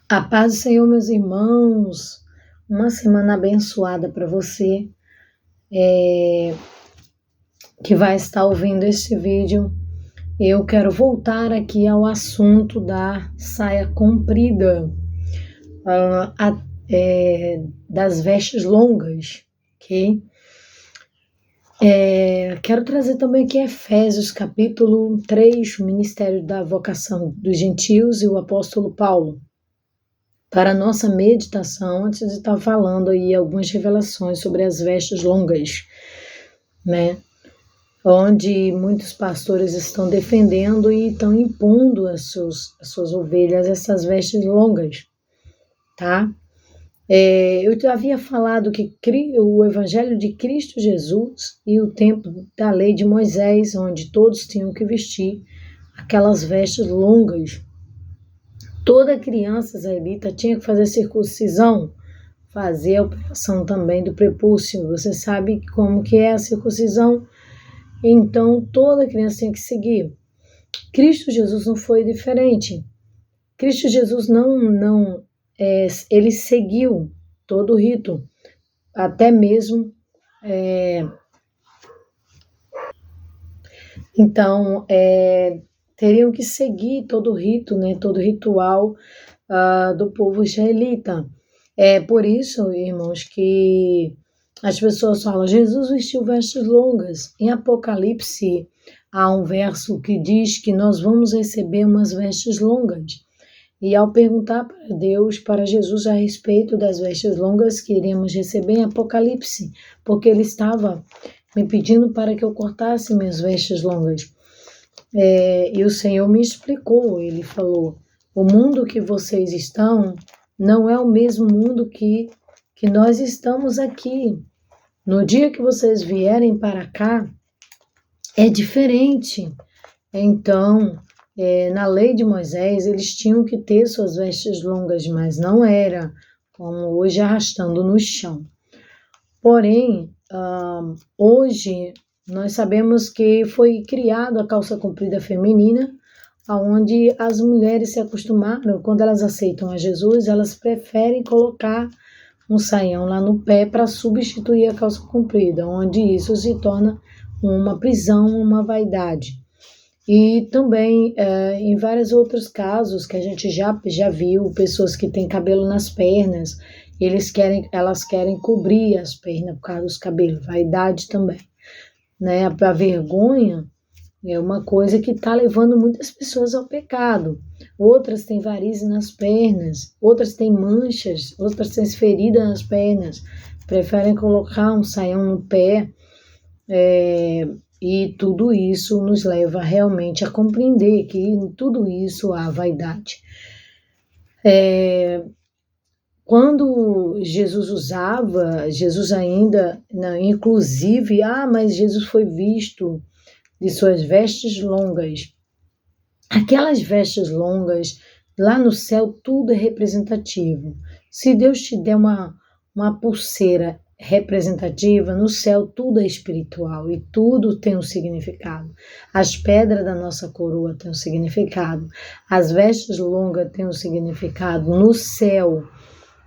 A paz do Senhor, meus irmãos, uma semana abençoada para você que vai estar ouvindo este vídeo. Eu quero voltar aqui ao assunto da saia comprida, das vestes longas, ok? Quero trazer também aqui Efésios capítulo 3, o ministério da vocação dos gentios e o apóstolo Paulo, para a nossa meditação, antes de estar falando aí algumas revelações sobre as vestes longas, né? Onde muitos pastores estão defendendo e estão impondo às suas ovelhas essas vestes longas, tá? Eu já havia falado que o Evangelho de Cristo Jesus e o tempo da lei de Moisés, onde todos tinham que vestir aquelas vestes longas. Toda criança israelita tinha que fazer circuncisão, fazer a operação também do prepúcio. Você sabe como que é a circuncisão? Então, toda criança tinha que seguir. Cristo Jesus não foi diferente. Cristo Jesus ele seguiu todo o rito, até mesmo. Então, teriam que seguir todo o rito, né, todo o ritual do povo israelita. É por isso, irmãos, que as pessoas falam, Jesus vestiu vestes longas. Em Apocalipse, há um verso que diz que nós vamos receber umas vestes longas. E ao perguntar para Deus, para Jesus, a respeito das vestes longas que iríamos receber em Apocalipse, porque ele estava me pedindo para que eu cortasse minhas vestes longas. E o Senhor me explicou, ele falou, o mundo que vocês estão não é o mesmo mundo que nós estamos aqui. No dia que vocês vierem para cá, é diferente. Então, na lei de Moisés, eles tinham que ter suas vestes longas, mas não era como hoje arrastando no chão. Porém, hoje nós sabemos que foi criada a calça comprida feminina, onde as mulheres se acostumaram, quando elas aceitam a Jesus, elas preferem colocar um saião lá no pé para substituir a calça comprida, onde isso se torna uma prisão, uma vaidade. E também em vários outros casos que a gente já viu, pessoas que têm cabelo nas pernas, elas querem cobrir as pernas por causa dos cabelos, vaidade também, né? A vergonha é uma coisa que está levando muitas pessoas ao pecado. Outras têm varizes nas pernas, outras têm manchas, outras têm feridas nas pernas, preferem colocar um saião no pé, e tudo isso nos leva realmente a compreender que em tudo isso há vaidade. Quando Jesus usava, Jesus ainda, inclusive, mas Jesus foi visto de suas vestes longas. Aquelas vestes longas, lá no céu, tudo é representativo. Se Deus te der uma pulseira representativa, no céu tudo é espiritual e tudo tem um significado. As pedras da nossa coroa têm um significado, as vestes longas têm um significado. No céu,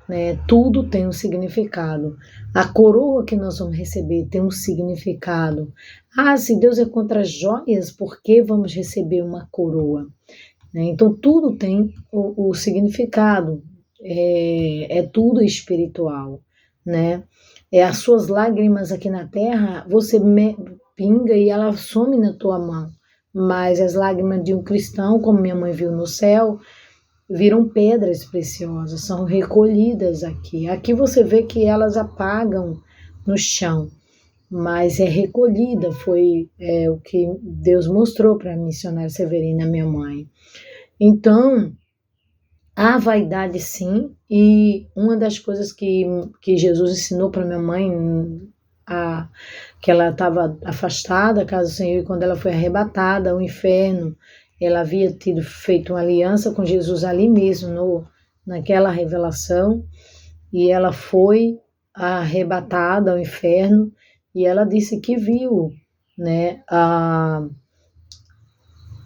né, tudo tem um significado. A coroa que nós vamos receber tem um significado. Se Deus é contra as joias, por que vamos receber uma coroa? Então, tudo tem o significado, é tudo espiritual, né? As suas lágrimas aqui na terra, você pinga e ela some na tua mão, mas as lágrimas de um cristão, como minha mãe viu no céu, viram pedras preciosas, são recolhidas aqui. Aqui você vê que elas apagam no chão, mas é recolhida, foi o que Deus mostrou para a missionária Severina, minha mãe. Então, há vaidade sim, e uma das coisas que Jesus ensinou para minha mãe, que ela estava afastada, caso do Senhor, e quando ela foi arrebatada ao inferno, ela havia feito uma aliança com Jesus ali mesmo, naquela revelação, e ela foi arrebatada ao inferno, e ela disse que viu, né,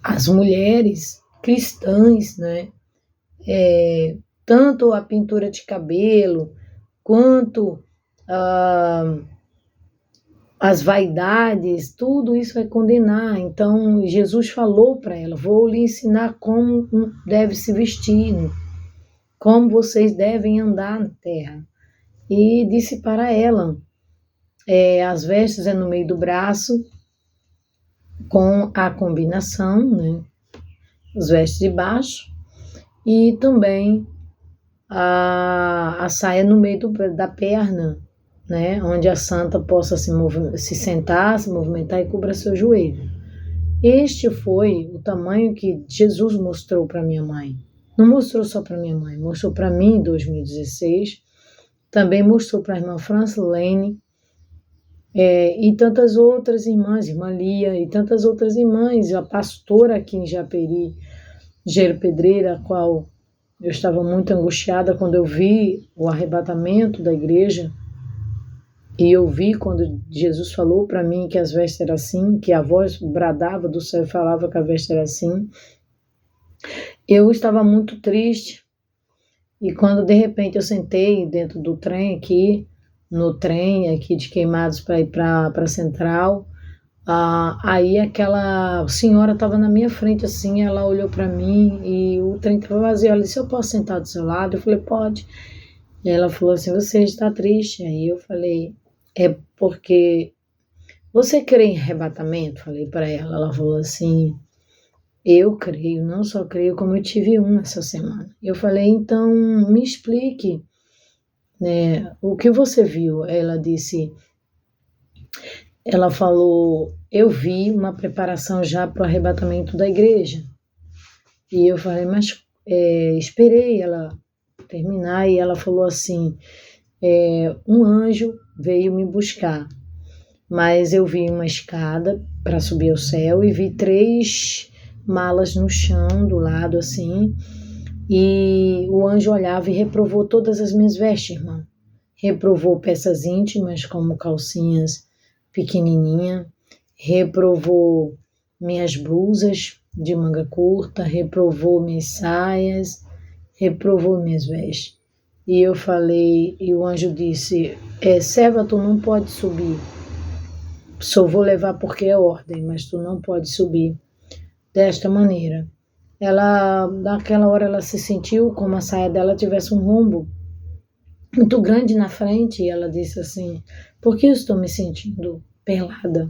as mulheres cristãs, né, tanto a pintura de cabelo, quanto as vaidades, tudo isso vai condenar. Então, Jesus falou para ela, vou lhe ensinar como deve se vestir, como vocês devem andar na terra. E disse para ela, as vestes no meio do braço, com a combinação, né? As vestes de baixo, e também a saia no meio da perna, né? Onde a santa possa se sentar, se movimentar e cubra seu joelho. Este foi o tamanho que Jesus mostrou para minha mãe. Não mostrou só para minha mãe, mostrou para mim em 2016, também mostrou para a irmã Francilene, e tantas outras irmãs, irmã Lia, e tantas outras irmãs, a pastora aqui em Japeri, Gero Pedreira, a qual eu estava muito angustiada quando eu vi o arrebatamento da igreja, e eu vi quando Jesus falou para mim que as vestes eram assim, que a voz bradava do céu e falava que a veste era assim. Eu estava muito triste, e quando de repente eu sentei dentro do trem aqui, no trem aqui de Queimados para ir para a Central, aí aquela senhora estava na minha frente assim, ela olhou para mim e o trem estava vazio, ela disse, eu posso sentar do seu lado? Eu falei, pode. E ela falou assim, você está triste? Aí eu falei, é porque você crê em arrebatamento? Falei para ela, ela falou assim, eu creio, não só creio, como eu tive essa semana. Eu falei, então me explique, né, o que você viu? Ela disse, ela falou, eu vi uma preparação já para o arrebatamento da igreja. E eu falei, mas esperei ela terminar, e ela falou assim, um anjo veio me buscar, mas eu vi uma escada para subir ao céu e vi 3 malas no chão do lado assim, e o anjo olhava e reprovou todas as minhas vestes, irmã. Reprovou peças íntimas como calcinhas pequenininha, reprovou minhas blusas de manga curta, reprovou minhas saias, reprovou minhas vestes. E eu falei, e o anjo disse, serva, tu não pode subir, só vou levar porque é ordem, mas tu não pode subir desta maneira. Ela, naquela hora, ela se sentiu como a saia dela tivesse um rombo muito grande na frente, e ela disse assim, por que eu estou me sentindo pelada?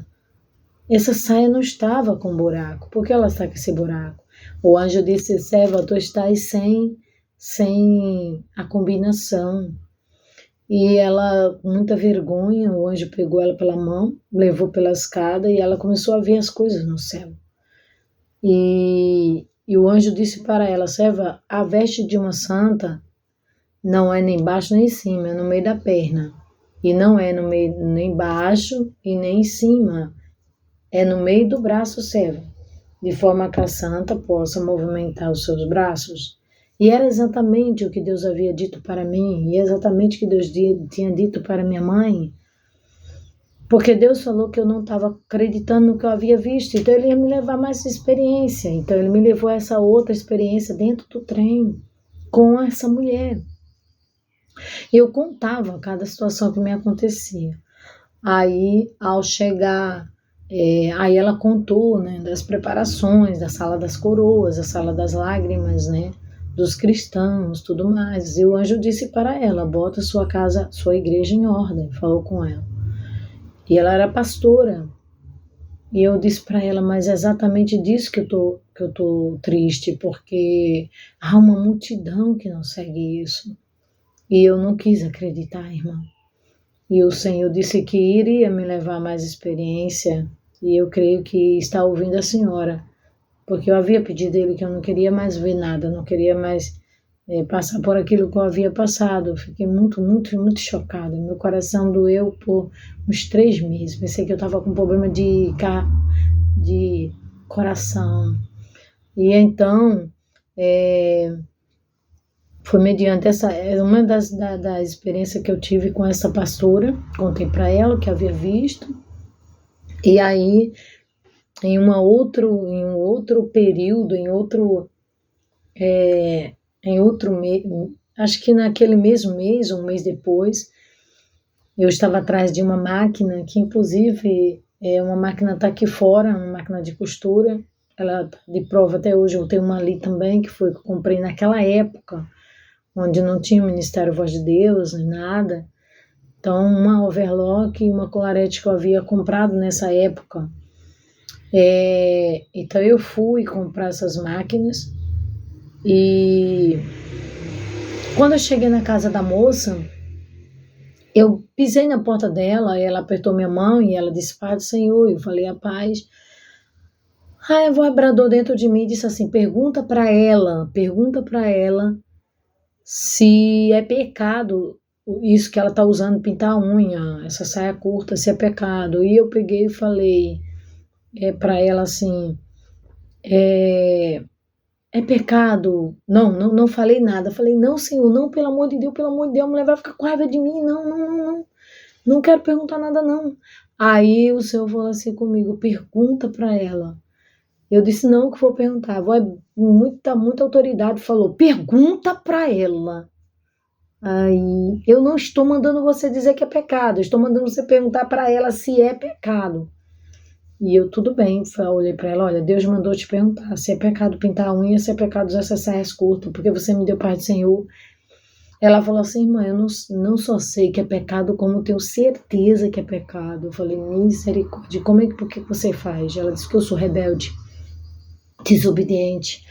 Essa saia não estava com buraco, por que ela está com esse buraco? O anjo disse, serva, tu estás sem a combinação. E ela, com muita vergonha, o anjo pegou ela pela mão, levou pela escada, e ela começou a ver as coisas no céu. E o anjo disse para ela, serva, a veste de uma santa não é nem embaixo nem em cima, é no meio da perna. E não é no meio, nem embaixo e nem em cima, é no meio do braço, serva, de forma que a santa possa movimentar os seus braços. E era exatamente o que Deus havia dito para mim, e exatamente o que Deus tinha dito para minha mãe, porque Deus falou que eu não estava acreditando no que eu havia visto, então Ele ia me levar mais experiência. Então Ele me levou a essa outra experiência dentro do trem, com essa mulher. Eu contava cada situação que me acontecia. Aí, ao chegar, aí ela contou, né, das preparações, da sala das coroas, da sala das lágrimas, né, dos cristãos, tudo mais. E o anjo disse para ela, bota sua casa, sua igreja em ordem, falou com ela. E ela era pastora. E eu disse para ela, mas é exatamente disso que eu tô triste, porque há uma multidão que não segue isso. E eu não quis acreditar, irmã. E o Senhor disse que iria me levar a mais experiência, e eu creio que está ouvindo a senhora, porque eu havia pedido a Ele que eu não queria mais ver nada, não queria mais passar por aquilo que eu havia passado. Eu fiquei muito, muito, muito chocada. Meu coração doeu por uns 3 meses. Pensei que eu estava com problema de coração. E então, foi mediante uma das experiências que eu tive com essa pastora, contei para ela o que havia visto, e aí, em um outro período, em outro acho que naquele mesmo mês, um mês depois, eu estava atrás de uma máquina, que inclusive uma máquina está aqui fora, uma máquina de costura, ela tá de prova até hoje, eu tenho uma ali também, que foi que eu comprei naquela época, onde não tinha o Ministério Voz de Deus, nem nada. Então, uma overlock e uma colarete que eu havia comprado nessa época. Então, eu fui comprar essas máquinas e quando eu cheguei na casa da moça, eu pisei na porta dela, ela apertou minha mão e ela disse, Pai do Senhor. Eu falei, a paz. Aí a voz bradou dentro de mim e disse assim, pergunta para ela se é pecado isso que ela está usando, pintar a unha, essa saia curta, se é pecado. E eu peguei e falei para ela assim, é pecado? Não falei nada. Falei, não, Senhor, não, pelo amor de Deus, a mulher vai ficar com raiva de mim, não quero perguntar nada, não. Aí o Senhor falou assim comigo, pergunta para ela. Eu disse, não, que vou perguntar. A voz, muita autoridade, falou, pergunta para ela. Aí, eu não estou mandando você dizer que é pecado, eu estou mandando você perguntar para ela se é pecado. E eu, tudo bem, olhei para ela, olha, Deus mandou te perguntar se é pecado pintar a unha, se é pecado usar essas saias curtas, porque você me deu paz do Senhor. Ela falou assim, irmã, eu não só sei que é pecado, como tenho certeza que é pecado. Eu falei, misericórdia, por que você faz? Ela disse que eu sou rebelde, desobediente.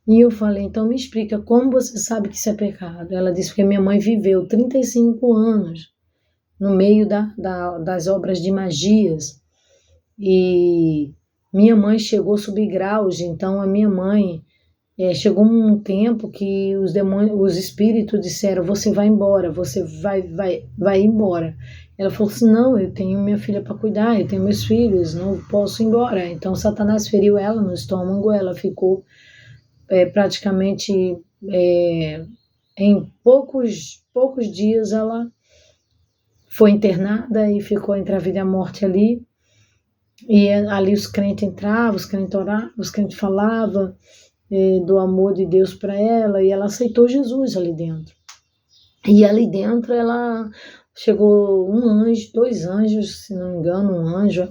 E eu falei, então me explica, como você sabe que isso é pecado? Ela disse que minha mãe viveu 35 anos no meio das obras de magias. E minha mãe chegou a subir graus, então a minha mãe chegou um tempo que os demônios, os espíritos disseram, você vai embora, você vai embora. Ela falou assim, não, eu tenho minha filha para cuidar, eu tenho meus filhos, não posso ir embora. Então Satanás feriu ela no estômago, ela ficou praticamente em poucos dias ela foi internada e ficou entre a vida e a morte ali. E ali os crentes entravam, os crentes oravam, os crentes falavam do amor de Deus para ela, e ela aceitou Jesus ali dentro. E ali dentro ela chegou um anjo, 2 anjos, se não me engano, um anjo.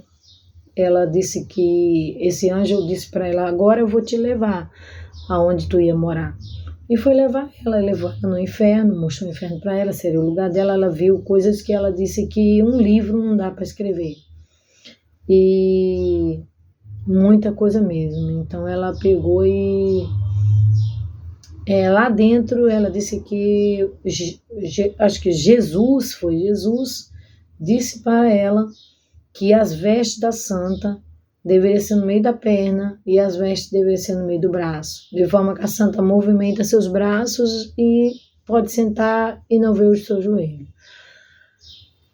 Ela disse que esse anjo disse para ela, agora eu vou te levar aonde tu ia morar. E foi levar ela, levou ela no inferno, mostrou o inferno para ela, seria o lugar dela. Ela viu coisas que ela disse que um livro não dá para escrever. E muita coisa mesmo. Então ela pegou e lá dentro ela disse que acho que Jesus disse para ela que as vestes da santa deveriam ser no meio da perna e as vestes deveriam ser no meio do braço, de forma que a santa movimenta seus braços e pode sentar e não ver os seus joelhos.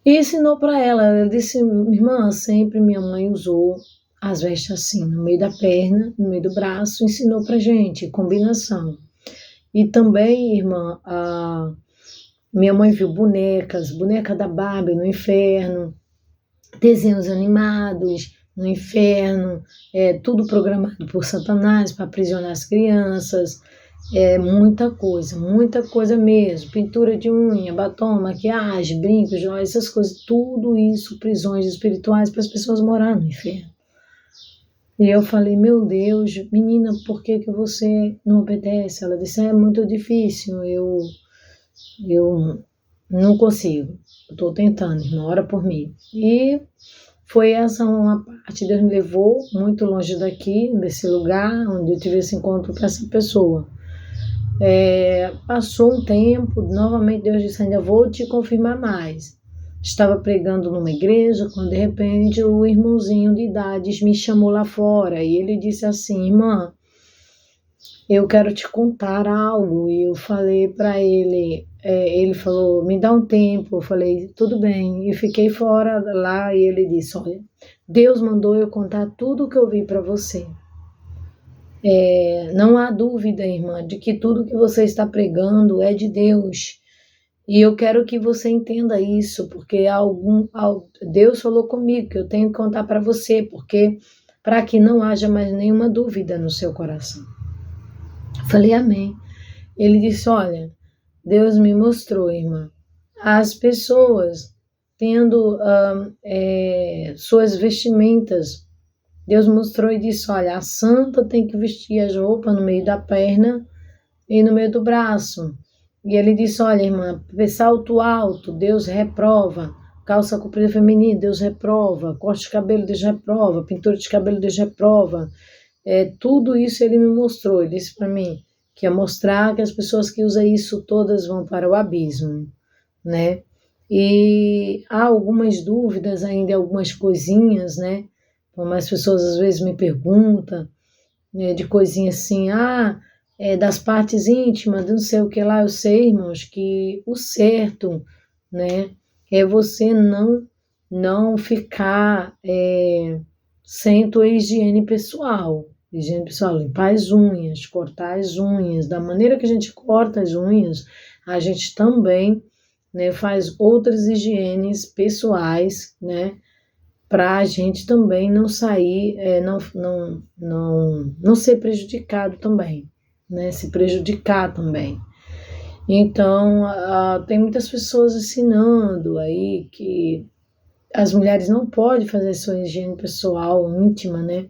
E ensinou para ela disse, irmã, sempre minha mãe usou as vestes assim, no meio da perna, no meio do braço, ensinou pra gente, combinação. E também, irmã, minha mãe viu boneca da Barbie no inferno, desenhos animados no inferno, tudo programado por Satanás para aprisionar as crianças, muita coisa mesmo, pintura de unha, batom, maquiagem, brincos, joias, essas coisas, tudo isso, prisões espirituais para as pessoas morarem no inferno. E eu falei, meu Deus, menina, por que você não obedece? Ela disse, é muito difícil, eu não consigo, estou tentando, irmã, ora por mim. E foi essa uma parte, Deus me levou muito longe daqui, desse lugar, onde eu tive esse encontro com essa pessoa. Passou um tempo, novamente Deus disse, ainda vou te confirmar mais. Estava pregando numa igreja, quando de repente o irmãozinho de idades me chamou lá fora e ele disse assim, irmã, eu quero te contar algo. E eu falei para ele, ele falou, me dá um tempo. Eu falei, tudo bem. E fiquei fora lá e ele disse, olha, Deus mandou eu contar tudo o que eu vi para você. Não há dúvida, irmã, de que tudo que você está pregando é de Deus. E eu quero que você entenda isso, porque Deus falou comigo que eu tenho que contar para você, porque para que não haja mais nenhuma dúvida no seu coração. Falei, amém. Ele disse, olha, Deus me mostrou, irmã, as pessoas tendo suas vestimentas. Deus mostrou e disse: olha, a santa tem que vestir as roupas no meio da perna e no meio do braço. E ele disse: olha, irmã, salto alto, Deus reprova. Calça comprida feminina, Deus reprova. Corte de cabelo, Deus reprova. Pintura de cabelo, Deus reprova. Tudo isso ele me mostrou. Ele disse para mim que ia mostrar que as pessoas que usam isso todas vão para o abismo, né? E há algumas dúvidas ainda, algumas coisinhas, né? Como as pessoas às vezes me perguntam, né, de coisinhas assim, das partes íntimas, não sei o que lá. Eu sei, irmãos, que o certo, né, é você não ficar sem tua higiene pessoal. Higiene pessoal, limpar as unhas, cortar as unhas. Da maneira que a gente corta as unhas, a gente também, né, faz outras higienes pessoais, né, para a gente também não sair, não ser prejudicado também, né, se prejudicar também. Então, tem muitas pessoas ensinando aí que as mulheres não podem fazer sua higiene pessoal íntima, né?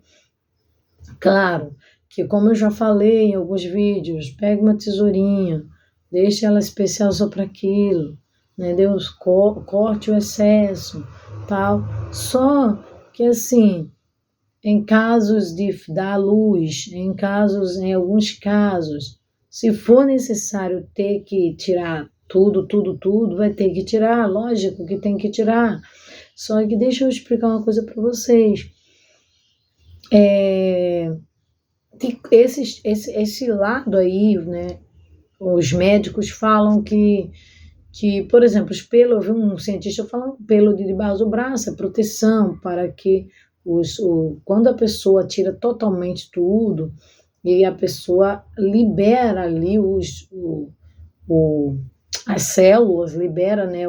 Claro que, como eu já falei em alguns vídeos, pega uma tesourinha, deixa ela especial só para aquilo, né? Deus corte o excesso, tal. Só que assim, em casos de dar luz, em alguns casos, se for necessário ter que tirar tudo, vai ter que tirar, lógico que tem que tirar. Só que deixa eu explicar uma coisa para vocês. Esse lado aí, né? Os médicos falam que, por exemplo, os pelos, eu vi um cientista falando que pelo de debaixo do braço é proteção para que quando a pessoa tira totalmente tudo e a pessoa libera ali as células, libera, né,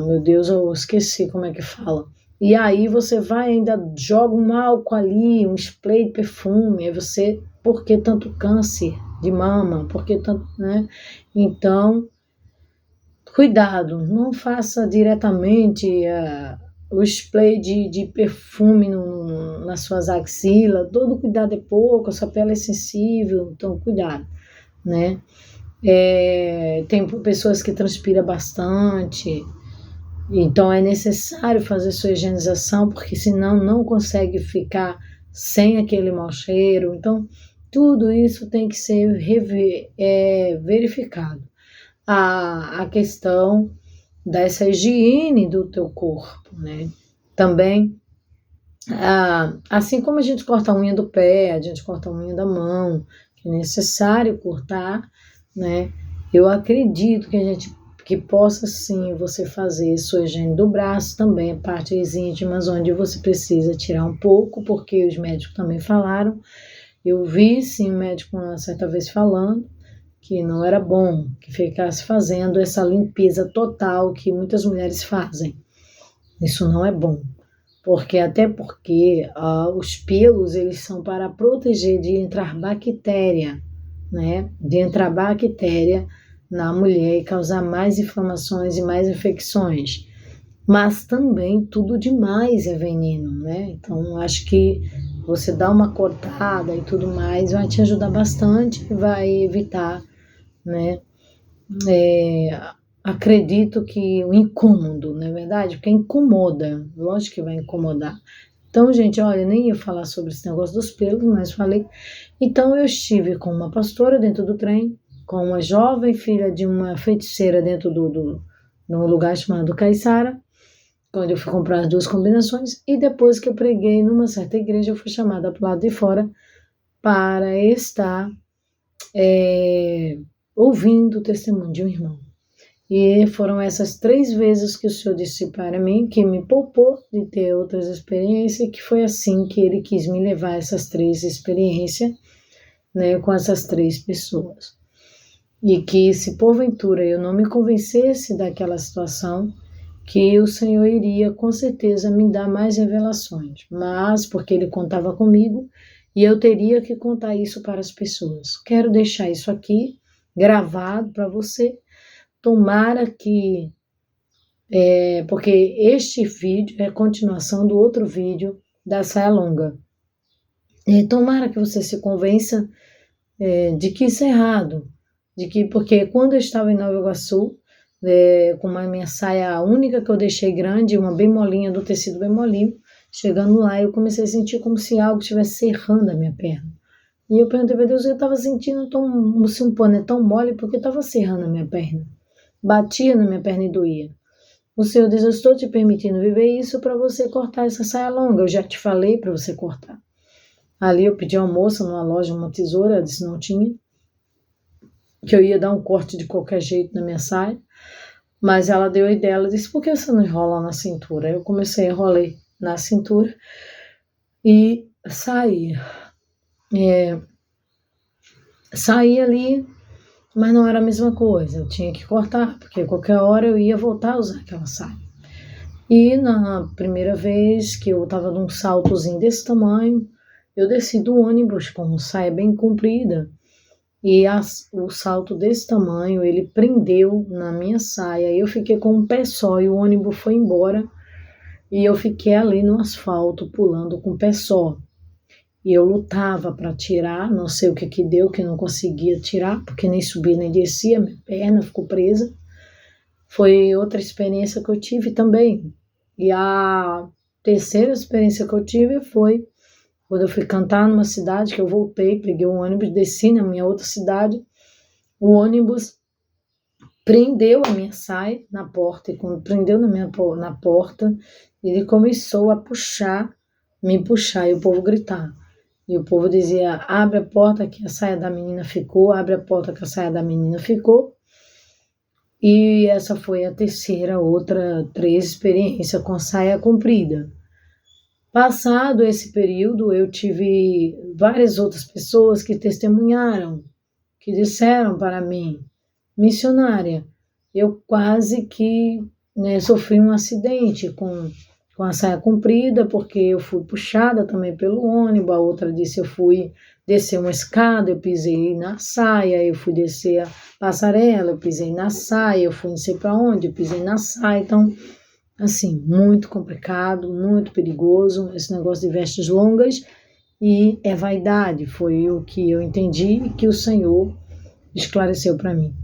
meu Deus, eu esqueci como é que fala. E aí você vai ainda joga um álcool ali, um spray de perfume, aí por que tanto câncer de mama? Por que tanto, né? Então, cuidado, não faça diretamente o spray de perfume nas suas axilas. Todo cuidado é pouco, a sua pele é sensível, então cuidado, né? Tem pessoas que transpiram bastante, então é necessário fazer sua higienização, porque senão não consegue ficar sem aquele mau cheiro. Então, tudo isso tem que ser verificado. A questão dessa higiene do teu corpo, né? Também, assim como a gente corta a unha do pé, a gente corta a unha da mão, que é necessário cortar, né? Eu acredito que possa sim você fazer sua higiene do braço também, partes íntimas, onde você precisa tirar um pouco, porque os médicos também falaram. Eu vi sim o médico uma certa vez falando que não era bom que ficasse fazendo essa limpeza total que muitas mulheres fazem. Isso não é bom, até porque os pelos eles são para proteger de entrar bactéria, né? De entrar bactéria na mulher e causar mais inflamações e mais infecções. Mas também tudo demais é veneno, né? Então acho que você dar uma cortada e tudo mais vai te ajudar bastante, vai evitar, né? Acredito que o incômodo, não é verdade? Porque incomoda, lógico que vai incomodar. Então, gente, olha, nem ia falar sobre esse negócio dos pelos, mas falei. Então, eu estive com uma pastora dentro do trem, com uma jovem filha de uma feiticeira dentro num lugar chamado Caiçara, quando eu fui comprar as duas combinações, e depois que eu preguei numa certa igreja, eu fui chamada para o lado de fora para estar ouvindo o testemunho de um irmão. E foram essas 3 vezes que o Senhor disse para mim, que me poupou de ter outras experiências, que foi assim que Ele quis me levar a essas 3 experiências, né, com essas 3 pessoas. E que se porventura eu não me convencesse daquela situação, que o Senhor iria com certeza me dar mais revelações, mas porque Ele contava comigo e eu teria que contar isso para as pessoas. Quero deixar isso aqui, gravado para você. Tomara que, porque este vídeo é a continuação do outro vídeo da saia longa. Tomara que você se convença de que isso é errado, porque quando eu estava em Nova Iguaçu, com uma minha saia única que eu deixei grande, uma bem molinha, do tecido bem molinho, chegando lá eu comecei a sentir como se algo estivesse serrando a minha perna. E eu perguntei para Deus, eu estava sentindo se um pano é tão mole, porque estava serrando a minha perna. Batia na minha perna e doía. O Senhor diz, eu estou te permitindo viver isso para você cortar essa saia longa. Eu já te falei para você cortar. Ali eu pedi a uma moça numa loja, uma tesoura, ela disse não tinha, que eu ia dar um corte de qualquer jeito na minha saia, mas ela deu a ideia, ela disse, por que você não enrola na cintura? Eu comecei a enrolar na cintura e saí. Saí ali, mas não era a mesma coisa, eu tinha que cortar, porque qualquer hora eu ia voltar a usar aquela saia. E na primeira vez que eu estava num saltozinho desse tamanho, eu desci do ônibus com saia bem comprida, e o salto desse tamanho, ele prendeu na minha saia, eu fiquei com um pé só, e o ônibus foi embora, e eu fiquei ali no asfalto, pulando com o pé só. E eu lutava para tirar, não sei o que deu, que eu não conseguia tirar, porque nem subia nem descia, minha perna ficou presa. Foi outra experiência que eu tive também. E a terceira experiência que eu tive foi quando eu fui cantar numa cidade, que eu voltei, peguei um ônibus, desci na minha outra cidade, o ônibus prendeu a minha saia na porta, e quando prendeu na porta, ele começou a me puxar, e o povo gritar. E o povo dizia, abre a porta que a saia da menina ficou, abre a porta que a saia da menina ficou. E essa foi a terceira, três experiências com saia comprida. Passado esse período, eu tive várias outras pessoas que testemunharam, que disseram para mim, missionária, eu quase que sofri um acidente com a saia comprida, porque eu fui puxada também pelo ônibus, a outra disse eu fui descer uma escada, eu pisei na saia, eu fui descer a passarela, eu pisei na saia, eu fui não sei para onde, eu pisei na saia, então, assim, muito complicado, muito perigoso, esse negócio de vestes longas, e é vaidade, foi o que eu entendi e que o Senhor esclareceu para mim.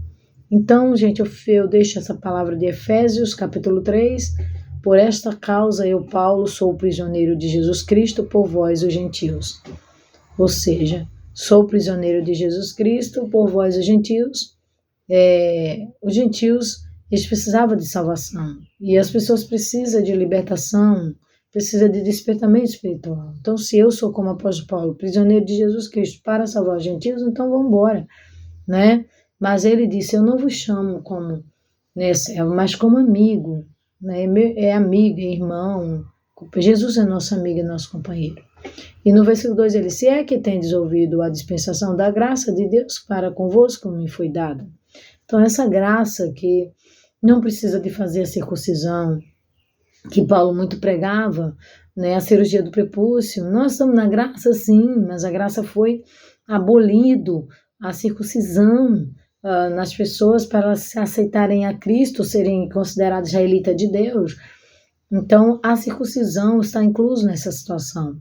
Então, gente, eu deixo essa palavra de Efésios, capítulo 3, por esta causa eu, Paulo, sou prisioneiro de Jesus Cristo por vós, os gentios. Ou seja, sou prisioneiro de Jesus Cristo por vós, os gentios. Os gentios, eles precisavam de salvação. E as pessoas precisam de libertação, precisam de despertamento espiritual. Então, se eu sou, como o apóstolo Paulo, prisioneiro de Jesus Cristo para salvar os gentios, então vamos embora, né? Mas ele disse, eu não vos chamo como servo, mas como amigo, né? É amigo, é irmão. Jesus é nosso amigo e nosso companheiro. E no versículo 2 ele, se é que tendes ouvido a dispensação da graça de Deus para convosco me foi dada. Então essa graça que não precisa de fazer a circuncisão, que Paulo muito pregava, né? A cirurgia do prepúcio, nós estamos na graça sim, mas a graça foi abolido, a circuncisão, nas pessoas para elas se aceitarem a Cristo, serem consideradas israelitas de Deus. Então, a circuncisão está incluso nessa situação.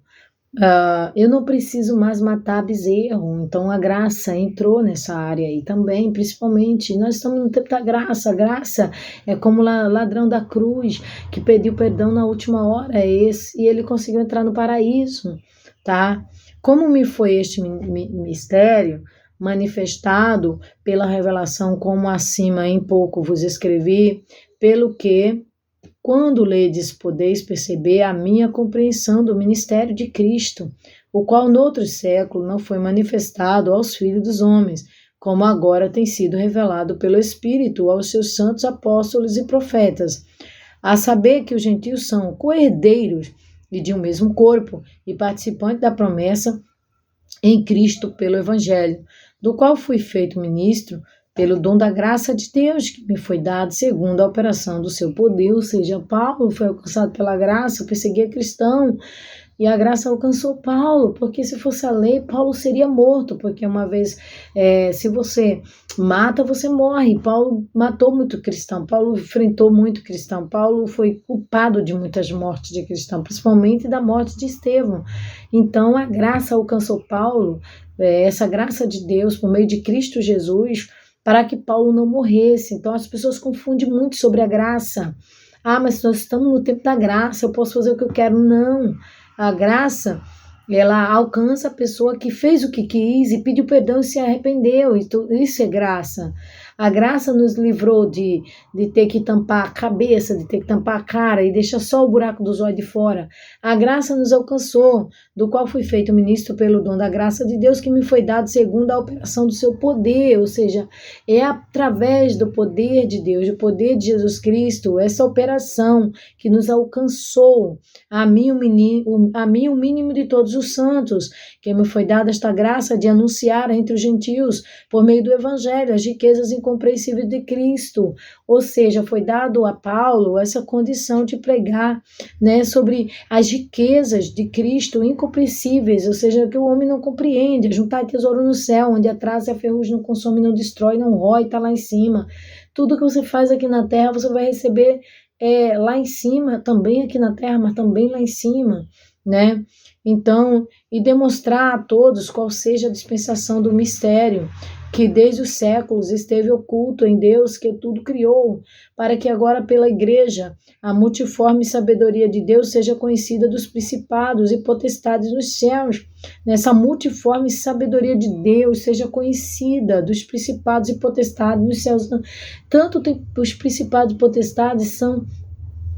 Eu não preciso mais matar bezerro, então a graça entrou nessa área aí também, principalmente. Nós estamos no tempo da graça. A graça é como o ladrão da cruz que pediu perdão na última hora, e ele conseguiu entrar no paraíso, tá? Como me foi este mistério manifestado pela revelação, como acima em pouco vos escrevi, pelo que, quando ledes, podeis perceber a minha compreensão do ministério de Cristo, o qual noutro século não foi manifestado aos filhos dos homens, como agora tem sido revelado pelo Espírito aos seus santos apóstolos e profetas, a saber que os gentios são co-herdeiros e de um mesmo corpo e participantes da promessa em Cristo pelo Evangelho, do qual fui feito ministro pelo dom da graça de Deus que me foi dado segundo a operação do seu poder, ou seja, Paulo foi alcançado pela graça, perseguia cristão, E a graça alcançou Paulo, porque se fosse a lei, Paulo seria morto, porque uma vez, se você mata, você morre. Paulo matou muito cristão, Paulo enfrentou muito cristão, Paulo foi culpado de muitas mortes de cristão, principalmente da morte de Estevão. Então a graça alcançou Paulo, essa graça de Deus por meio de Cristo Jesus, para que Paulo não morresse. Então as pessoas confundem muito sobre a graça. Ah, mas nós estamos no tempo da graça, eu posso fazer o que eu quero. Não, a graça, ela alcança a pessoa que fez o que quis e pediu perdão e se arrependeu. Isso é graça. A graça nos livrou de ter que tampar a cabeça, de ter que tampar a cara e deixar só o buraco dos olhos de fora. A graça nos alcançou, do qual fui feito ministro pelo dom da graça de Deus que me foi dado segundo a operação do seu poder, ou seja, é através do poder de Deus, do poder de Jesus Cristo, essa operação que nos alcançou, a mim o mínimo de todos os santos, que me foi dada esta graça de anunciar entre os gentios, por meio do evangelho, as riquezas incompreensíveis de Cristo. Ou seja, foi dado a Paulo essa condição de pregar, né, sobre as riquezas de Cristo incompreensíveis, ou seja, que o homem não compreende, juntar tesouro no céu, onde a traça e a ferrugem não consome, não destrói, não rói, está lá em cima. Tudo que você faz aqui na terra, você vai receber lá em cima, também aqui na terra, mas também lá em cima, né? Então, e demonstrar a todos qual seja a dispensação do mistério, que desde os séculos esteve oculto em Deus, que tudo criou, para que agora pela igreja a multiforme sabedoria de Deus seja conhecida dos principados e potestades nos céus. Nessa multiforme sabedoria de Deus seja conhecida dos principados e potestades nos céus. Tanto os principados e potestades são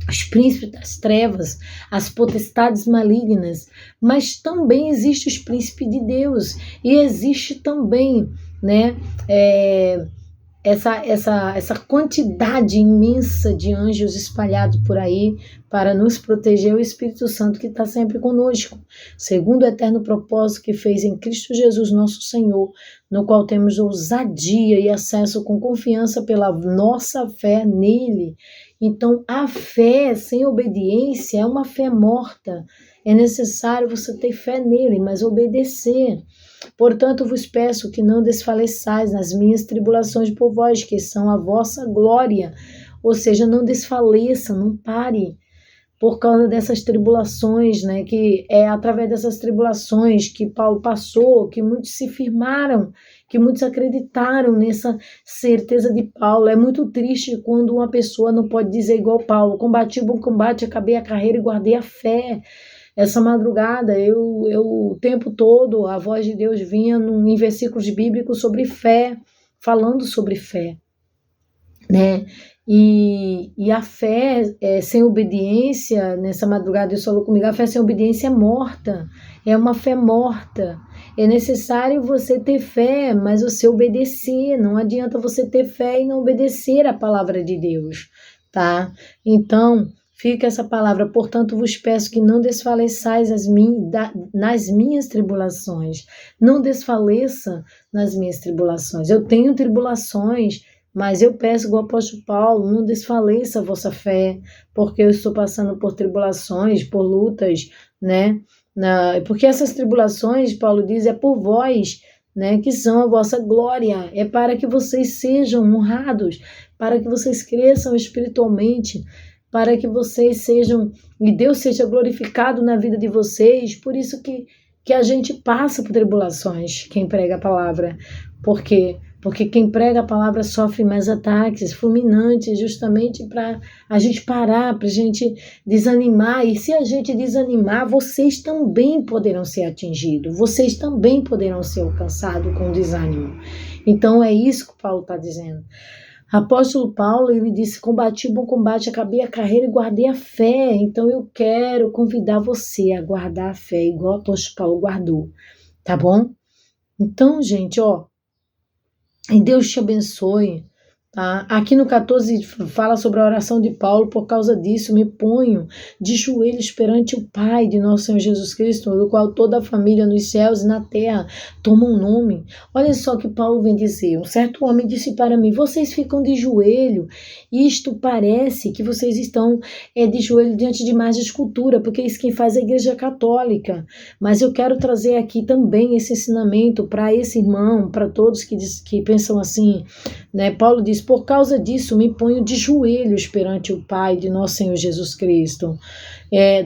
os príncipes das trevas, as potestades malignas, mas também existe os príncipes de Deus e existe também, né, essa quantidade imensa de anjos espalhados por aí para nos proteger, o Espírito Santo que está sempre conosco, segundo o eterno propósito que fez em Cristo Jesus nosso Senhor, no qual temos ousadia e acesso com confiança pela nossa fé nele. Então, a fé sem obediência é uma fé morta. É necessário você ter fé nele, mas obedecer. Portanto, vos peço que não desfaleçais nas minhas tribulações por vós, que são a vossa glória. Ou seja, não desfaleça, não pare por causa dessas tribulações, né? Que é através dessas tribulações que Paulo passou, que muitos se firmaram, que muitos acreditaram nessa certeza de Paulo. É muito triste quando uma pessoa não pode dizer igual Paulo: combati o bom combate, acabei a carreira e guardei a fé. Essa madrugada, eu o tempo todo, a voz de Deus vinha em versículos bíblicos sobre fé, falando sobre fé, né? E a fé sem obediência, nessa madrugada Deus falou comigo, a fé sem obediência é morta, é uma fé morta. É necessário você ter fé, mas você obedecer. Não adianta você ter fé e não obedecer a palavra de Deus, tá? Então, fica essa palavra, portanto vos peço que não desfaleçais nas minhas tribulações. Não desfaleça nas minhas tribulações. Eu tenho tribulações, mas eu peço, igual o apóstolo Paulo, não desfaleça a vossa fé, porque eu estou passando por tribulações, por lutas, né? Porque essas tribulações, Paulo diz, é por vós, né, que são a vossa glória, é para que vocês sejam honrados, para que vocês cresçam espiritualmente, para que vocês sejam, e Deus seja glorificado na vida de vocês. Por isso que a gente passa por tribulações, quem prega a palavra. Por quê? Porque quem prega a palavra sofre mais ataques fulminantes, justamente para a gente parar, para a gente desanimar. E se a gente desanimar, vocês também poderão ser atingidos, vocês também poderão ser alcançados com desânimo. Então é isso que Paulo está dizendo. Apóstolo Paulo, ele disse, combati o bom combate, acabei a carreira e guardei a fé. Então eu quero convidar você a guardar a fé, igual o apóstolo Paulo guardou, tá bom? Então, gente, ó, e Deus te abençoe, Tá? Aqui no 14 fala sobre a oração de Paulo. Por causa disso me ponho de joelhos perante o Pai de nosso Senhor Jesus Cristo, do qual toda a família nos céus e na terra toma um nome. Olha só que Paulo vem dizer. Um certo homem disse para mim: vocês ficam de joelho, isto parece que vocês estão de joelho diante de mais de escultura, porque isso quem faz é a Igreja Católica. Mas eu quero trazer aqui também esse ensinamento para esse irmão, para todos que pensam assim, né? Paulo diz: por causa disso me ponho de joelhos perante o Pai de nosso Senhor Jesus Cristo,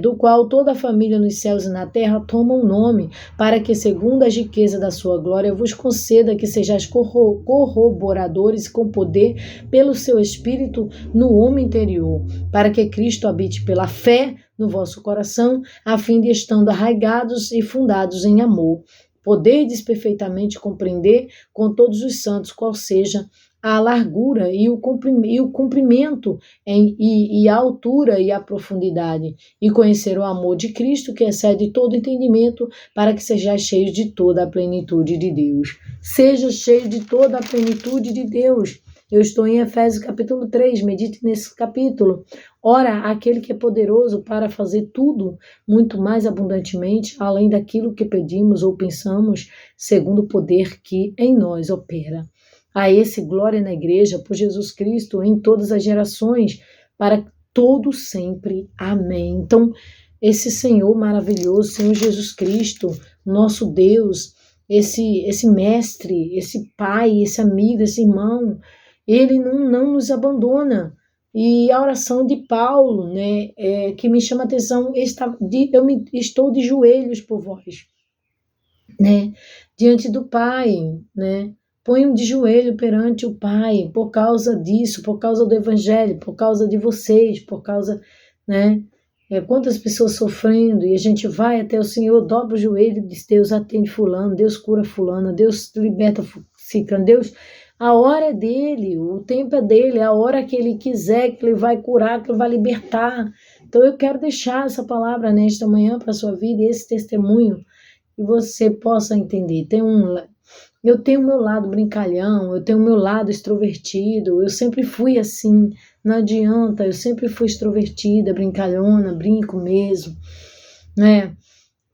do qual toda a família nos céus e na terra toma um nome, para que segundo a riqueza da sua glória vos conceda que sejais corroboradores com poder pelo seu Espírito no homem interior, para que Cristo habite pela fé no vosso coração, a fim de estando arraigados e fundados em amor, poderdes perfeitamente compreender com todos os santos qual seja a largura e o comprimento e a altura e a profundidade, e conhecer o amor de Cristo que excede todo entendimento, para que sejais cheios de toda a plenitude de Deus. Seja cheio de toda a plenitude de Deus. Eu estou em Efésios capítulo 3, medite nesse capítulo. Ora, aquele que é poderoso para fazer tudo muito mais abundantemente, além daquilo que pedimos ou pensamos, segundo o poder que em nós opera. A esse glória na igreja, por Jesus Cristo, em todas as gerações, para todo sempre. Amém. Então, esse Senhor maravilhoso, Senhor Jesus Cristo, nosso Deus, esse mestre, esse pai, esse amigo, esse irmão, ele não nos abandona. E a oração de Paulo, né, que me chama a atenção, estou de joelhos por vós, né, diante do Pai, né, ponho de joelho perante o Pai, por causa disso, por causa do Evangelho, por causa de vocês, por causa, né, quantas pessoas sofrendo, e a gente vai até o Senhor, dobra o joelho e diz: Deus atende fulano, Deus cura fulana, Deus liberta ciclano, Deus, a hora é dele, o tempo é dele, a hora que ele quiser, que ele vai curar, que ele vai libertar. Então eu quero deixar essa palavra nesta manhã para a sua vida, e esse testemunho, que você possa entender. Eu tenho o meu lado brincalhão, eu tenho o meu lado extrovertido, eu sempre fui assim, não adianta, eu sempre fui extrovertida, brincalhona, brinco mesmo, né?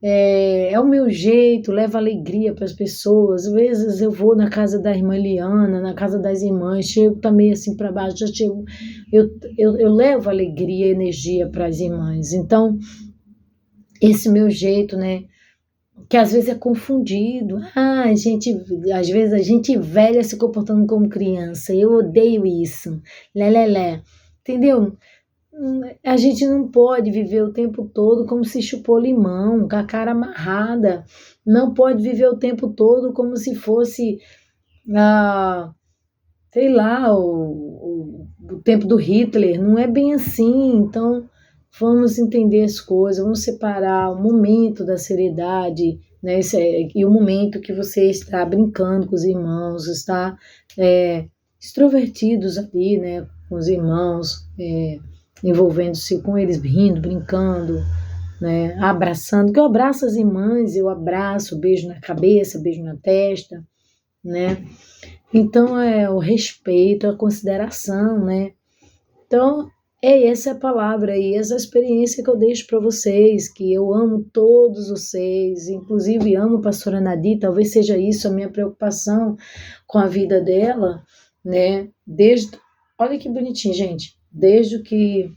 É o meu jeito, levo alegria para as pessoas. Às vezes eu vou na casa da irmã Liana, na casa das irmãs, chego também assim para baixo, já chego, eu levo alegria e energia para as irmãs. Então, esse meu jeito, né? Que às vezes é confundido. Às vezes a gente velha se comportando como criança. Eu odeio isso. Lelé. Entendeu? A gente não pode viver o tempo todo como se chupou limão, com a cara amarrada. Não pode viver o tempo todo como se fosse, sei lá, o tempo do Hitler. Não é bem assim. Então, vamos entender as coisas, vamos separar o momento da seriedade, né, e o momento que você está brincando com os irmãos, está extrovertidos ali, né, com os irmãos, envolvendo-se com eles, rindo, brincando, né, abraçando, que eu abraço as irmãs, eu abraço, beijo na cabeça, beijo na testa, né, então o respeito, a consideração, né, então essa é a palavra e essa experiência que eu deixo para vocês, que eu amo todos vocês, inclusive amo a pastora Nadi, talvez seja isso a minha preocupação com a vida dela, né, olha que bonitinho, gente, desde que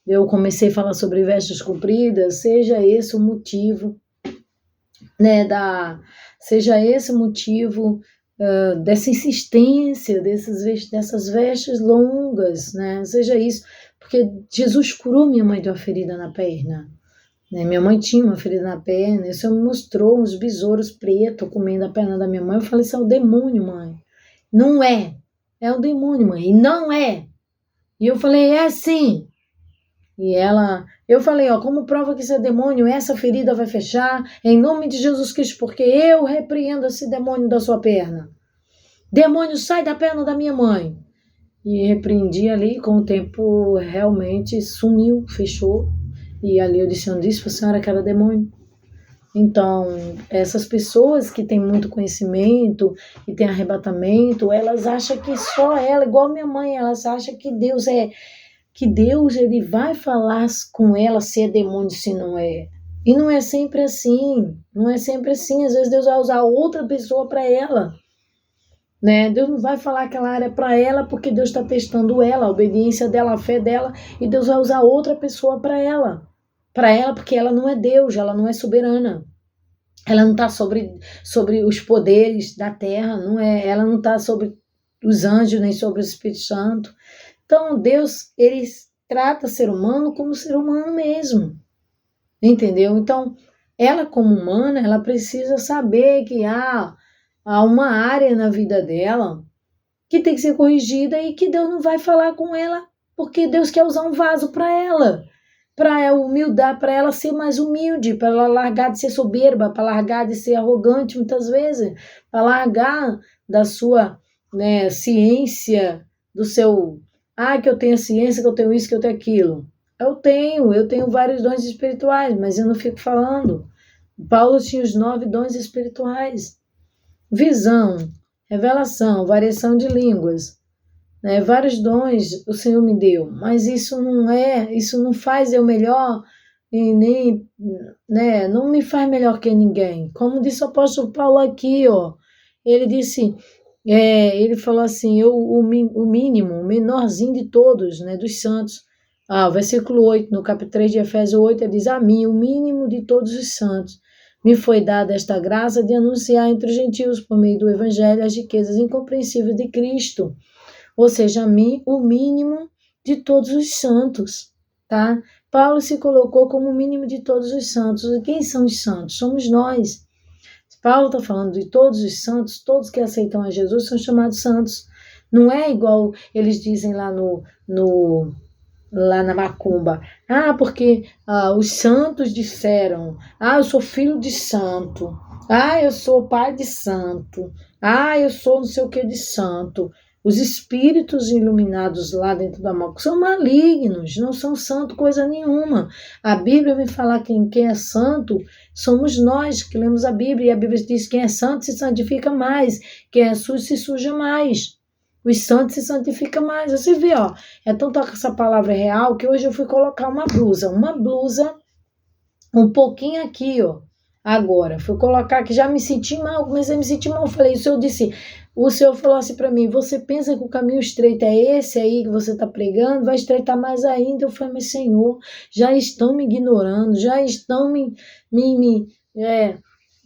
eu comecei a falar sobre vestes compridas, seja esse o motivo, né, seja esse o motivo dessa insistência, dessas vestes longas, né, seja isso, porque Jesus curou minha mãe de uma ferida na perna, né, minha mãe tinha uma ferida na perna, e o Senhor me mostrou uns besouros pretos comendo a perna da minha mãe, eu falei: isso é o demônio, mãe. Não é o demônio, mãe, e não é. E eu falei: é sim. E eu falei: como prova que isso é demônio, essa ferida vai fechar, em nome de Jesus Cristo, porque eu repreendo esse demônio da sua perna. Demônio, sai da perna da minha mãe. E repreendi ali, com o tempo realmente sumiu, fechou. E ali eu disse: eu disse para a senhora que era demônio. Então, essas pessoas que têm muito conhecimento e têm arrebatamento, elas acham que só ela, igual minha mãe, elas acham que Deus ele vai falar com ela se é demônio, se não é. E não é sempre assim, não é sempre assim. Às vezes Deus vai usar outra pessoa para ela, né? Deus não vai falar aquela área para ela porque Deus está testando ela, a obediência dela, a fé dela, e Deus vai usar outra pessoa para ela porque ela não é Deus, ela não é soberana. Ela não está sobre os poderes da terra, não é? Ela não está sobre os anjos nem sobre o Espírito Santo. Então Deus ele trata o ser humano como ser humano mesmo, entendeu? Então ela como humana ela precisa saber que há uma área na vida dela que tem que ser corrigida e que Deus não vai falar com ela porque Deus quer usar um vaso para ela humildade, para ela ser mais humilde, para ela largar de ser soberba, para largar de ser arrogante muitas vezes, para largar da sua, né, ciência, do seu, que eu tenho ciência, que eu tenho isso, que eu tenho aquilo. Eu tenho vários dons espirituais, mas eu não fico falando. Paulo tinha os 9 dons espirituais: visão, revelação, variação de línguas, né? Vários dons o Senhor me deu, mas isso não faz eu melhor e nem, né, não me faz melhor que ninguém. Como disse o apóstolo Paulo aqui, ó, ele disse, ele falou assim, o mínimo, o menorzinho de todos, né, dos santos. Versículo 8, no capítulo 3 de Efésios 8, ele diz, a mim, o mínimo de todos os santos, me foi dada esta graça de anunciar entre os gentios, por meio do evangelho, as riquezas incompreensíveis de Cristo. Ou seja, a mim, o mínimo de todos os santos, tá? Paulo se colocou como o mínimo de todos os santos. E quem são os santos? Somos nós. Paulo está falando de todos os santos, todos que aceitam a Jesus são chamados santos. Não é igual eles dizem lá lá na macumba. Porque os santos disseram, eu sou filho de santo, eu sou pai de santo, eu sou não sei o que de santo. Os espíritos iluminados lá dentro da macumba são malignos, não são santo coisa nenhuma. A Bíblia vem falar que quem é santo somos nós que lemos a Bíblia, e a Bíblia diz que quem é santo se santifica mais, quem é sujo se suja mais. Os santos se santificam mais. Você vê, é tão que essa palavra é real que hoje eu fui colocar uma blusa um pouquinho aqui, agora. Fui colocar que já me senti mal, comecei a me sentir mal. Falei, o Senhor falou assim para mim, você pensa que o caminho estreito é esse aí que você está pregando? Vai estreitar mais ainda. Eu falei, mas Senhor, já estão me ignorando, já estão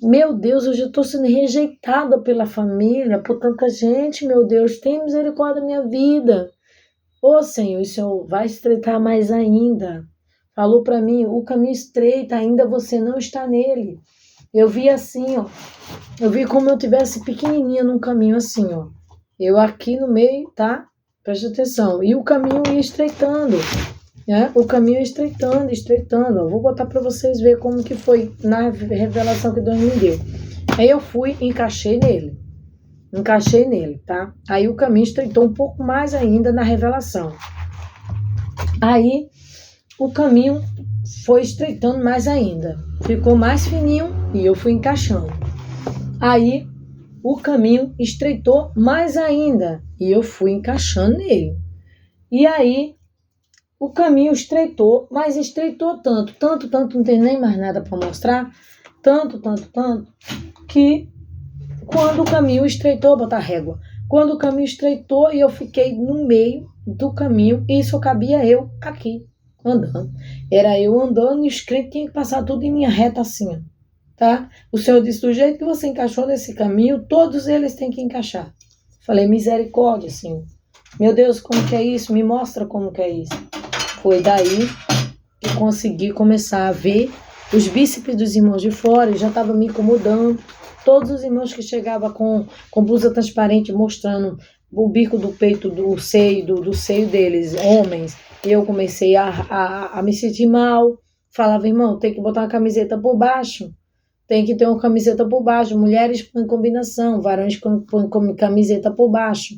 meu Deus, eu já estou sendo rejeitada pela família, por tanta gente, meu Deus, tem misericórdia da minha vida. Senhor, o Senhor vai estreitar mais ainda. Falou para mim, o caminho estreito, ainda você não está nele. Eu vi assim, eu vi como eu tivesse pequenininha num caminho assim, eu aqui no meio, tá? Preste atenção. E o caminho ia estreitando. O caminho estreitando. Vou botar para vocês verem como que foi na revelação que Deus me deu. Aí eu fui, encaixei nele, tá? Aí o caminho estreitou um pouco mais ainda na revelação. Aí o caminho foi estreitando mais ainda. Ficou mais fininho e eu fui encaixando. Aí o caminho estreitou mais ainda e eu fui encaixando nele. E aí o caminho estreitou, mas estreitou tanto, não tem nem mais nada para mostrar, tanto, que quando o caminho estreitou, vou botar régua, quando o caminho estreitou e eu fiquei no meio do caminho, e só cabia eu aqui, andando. Era eu andando e os crentes tinham que passar tudo em minha reta assim, tá? O Senhor disse, do jeito que você encaixou nesse caminho, todos eles têm que encaixar. Falei, misericórdia, Senhor. Meu Deus, como que é isso? Me mostra como que é isso. Foi daí que eu consegui começar a ver os bíceps dos irmãos de fora, já estava me incomodando. Todos os irmãos que chegavam com blusa transparente mostrando o bico do peito, do seio deles, homens, eu comecei a me sentir mal. Falava, irmão, tem que botar uma camiseta por baixo. Tem que ter uma camiseta por baixo. Mulheres põem combinação, varões põem camiseta por baixo.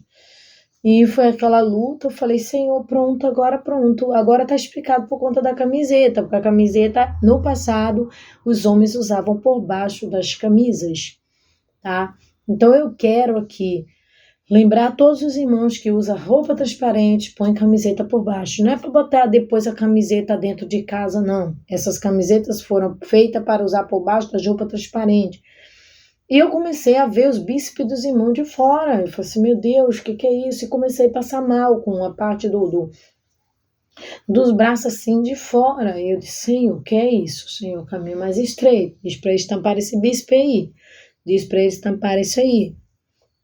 E foi aquela luta, eu falei, Senhor, pronto, agora tá explicado por conta da camiseta, porque a camiseta, no passado, os homens usavam por baixo das camisas, tá? Então eu quero aqui lembrar todos os irmãos que usam roupa transparente, põe camiseta por baixo. Não é para botar depois a camiseta dentro de casa, não. Essas camisetas foram feitas para usar por baixo das roupas transparentes. E eu comecei a ver os bíceps dos irmãos de fora. Eu falei assim, meu Deus, o que é isso? E comecei a passar mal com a parte dos braços assim de fora. E eu disse, Senhor, o que é isso? Senhor, caminho mais estreito. Diz para eles tampar esse bíceps aí. Diz para eles tampar isso aí.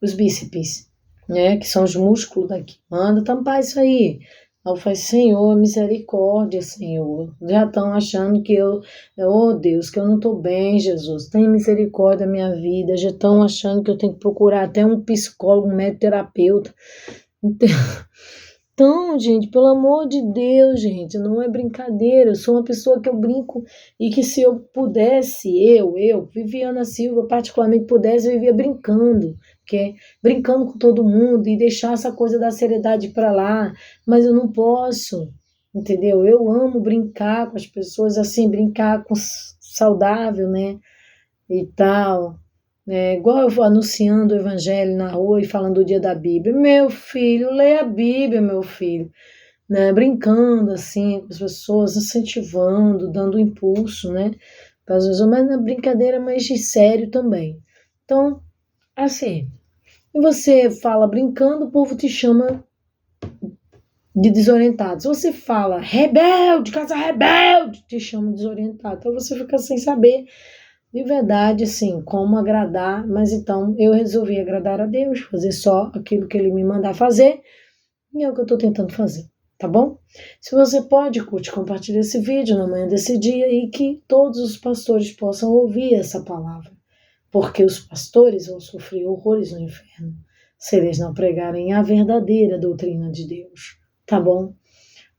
Os bíceps, né? Que são os músculos daqui. Manda tampar isso aí. Aí eu falei, Senhor, misericórdia, Senhor. Já estão achando que oh Deus, que eu não estou bem, Jesus. Tem misericórdia da minha vida. Já estão achando que eu tenho que procurar até um psicólogo, um médico terapeuta. Então, gente, pelo amor de Deus, gente, não é brincadeira. Eu sou uma pessoa que eu brinco e que se eu pudesse, Viviana Silva, particularmente pudesse, eu vivia brincando, porque brincando com todo mundo e deixar essa coisa da seriedade para lá, mas eu não posso, entendeu? Eu amo brincar com as pessoas, assim, brincar com saudável, né? E tal. Igual eu vou anunciando o evangelho na rua e falando do dia da Bíblia. Meu filho, leia a Bíblia, meu filho. Né? Brincando assim com as pessoas, incentivando, dando impulso, né? Para as pessoas, mas na brincadeira, mas de sério também. Então, assim, e você fala brincando, o povo te chama de desorientado. Se você fala rebelde, casa rebelde, te chama de desorientado. Então você fica sem saber de verdade, assim, como agradar, mas então eu resolvi agradar a Deus, fazer só aquilo que Ele me mandar fazer, e é o que eu estou tentando fazer, tá bom? Se você pode, curte, compartilha esse vídeo na manhã desse dia e que todos os pastores possam ouvir essa palavra, porque os pastores vão sofrer horrores no inferno se eles não pregarem a verdadeira doutrina de Deus, tá bom?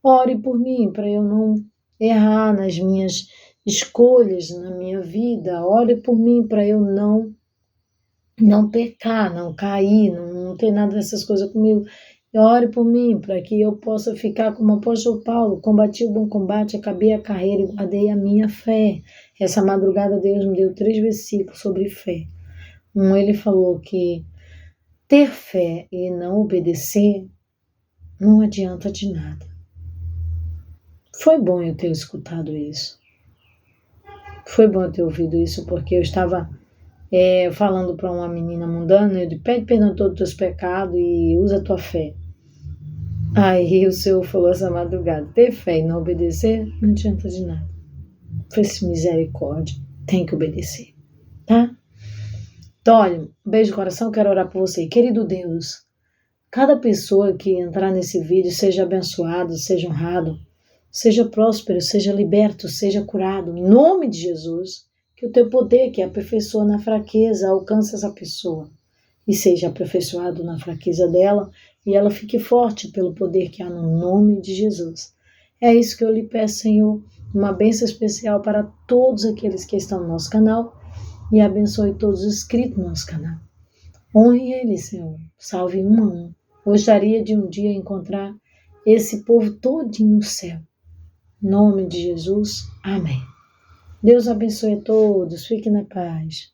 Ore por mim para eu não errar nas minhas escolhas na minha vida. Ore por mim para eu não pecar, não cair, não ter nada dessas coisas comigo. E ore por mim para que eu possa ficar como o apóstolo Paulo, combati o bom combate, acabei a carreira e guardei a minha fé. Essa madrugada Deus me deu 3 versículos sobre fé. Ele falou que ter fé e não obedecer não adianta de nada. Foi bom eu ter escutado isso. Foi bom eu ter ouvido isso, porque eu estava falando para uma menina mundana, eu disse, pede perdão de todos os teus pecados e usa a tua fé. Aí o Senhor falou essa madrugada, ter fé e não obedecer, não adianta de nada. Fez misericórdia, tem que obedecer, tá? Então, olha, um beijo no coração, quero orar por você. Querido Deus, cada pessoa que entrar nesse vídeo seja abençoado, seja honrado, seja próspero, seja liberto, seja curado, em nome de Jesus, que o teu poder, que aperfeiçoa na fraqueza, alcance essa pessoa e seja aperfeiçoado na fraqueza dela e ela fique forte pelo poder que há no nome de Jesus. É isso que eu lhe peço, Senhor, uma bênção especial para todos aqueles que estão no nosso canal e abençoe todos os inscritos no nosso canal. Honre eles, Senhor, salve um a um. Gostaria de um dia encontrar esse povo todinho no céu. Em nome de Jesus, amém. Deus abençoe a todos, fiquem na paz.